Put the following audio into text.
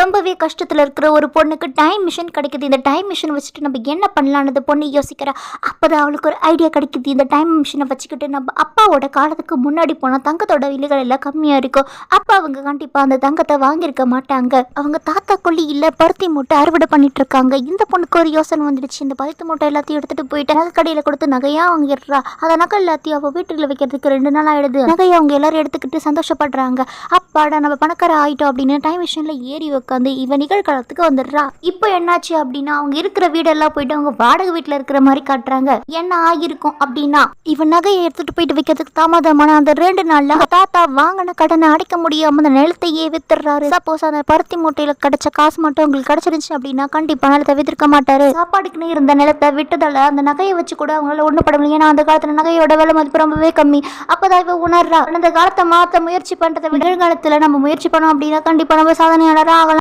ரொம்பவே கஷ்டத்துல இருக்கிற ஒரு பொண்ணுக்கு டைம் மிஷின் கிடைக்குது. இந்த டைம் மிஷின் வச்சுட்டு நம்ம என்ன பண்ணலான்னு பொண்ணு யோசிக்கிறா. அப்பதான் அவளுக்கு ஒரு ஐடியா கிடைக்குது. இந்த டைம் மிஷினை வச்சுக்கிட்டு நம்ம அப்பாவோட காலத்துக்கு முன்னாடி போனா தங்கத்தோட விலைகள் எல்லாம் கம்மியா இருக்கும். அப்பா அவங்க கண்டிப்பா அந்த தங்கத்தை வாங்கியிருக்க மாட்டாங்க. அவங்க தாத்தா கொல்லி இல்ல பருத்தி மூட்டை அறுவடை பண்ணிட்டு இருக்காங்க. இந்த பொண்ணுக்கு ஒரு யோசனை வந்துடுச்சு. இந்த பருத்தி மூட்டை எல்லாத்தையும் எடுத்துட்டு போயிட்டு நகை கடையில கொடுத்து நகையா வாங்கிடுறா. அந்த நகை எல்லாத்தையும் அவ வீட்டுல வைக்கிறதுக்கு 2 நாள் ஆயிடுது. நகையை அவங்க எல்லாரும் எடுத்துக்கிட்டு சந்தோஷப்படுறாங்க. அப்பாடா நம்ம பணக்கார ஆயிட்டோம் அப்படின்னு டைம் மிஷின்ல ஏறி உட்காந்து இவன் நிகழ்காலத்துக்கு வந்துடுறா. இப்போ என்னாச்சு அப்படின்னா அவங்க இருக்கிற வீடெல்லாம் போயிட்டு அவங்க வாடகை வீட்டுல இருக்கிற மாதிரி காட்டுறாங்க. என்ன ஆகிருக்கும் அப்படின்னா இவன் நகையை எடுத்துட்டு போயிட்டு வைக்கிறதுக்கு தாமதமான அந்த 2 நாள்ல தாத்தா வாங்கின கடனை அடைக்க முடியாம அந்த நிலத்தையே வித்துறாரு. சப்போஸ் அந்த பருத்தி மூட்டையில கிடைச்ச காசு மட்டும் உங்களுக்கு கிடைச்சிருந்துச்சு அப்படின்னா கண்டிப்பா நிலத்தை வித்திருக்க மாட்டாரு. சாப்பாடுக்குன்னு இருந்த நிலத்தை விட்டதால அந்த நகையை வச்சு கூட அவங்களால ஒண்ணு பட முடியும். ஏன்னா அந்த காலத்துல நகையோட விலை மதிப்பு ரொம்பவே கம்மி. அப்பதான் இவ உணர்றா அந்த காலத்தை மாத்த முயற்சி பண்றதை விட காலத்துல நம்ம முயற்சி பண்ணோம் அப்படின்னா கண்டிப்பா நம்ம சாதனையாளராக ஆகலாம்.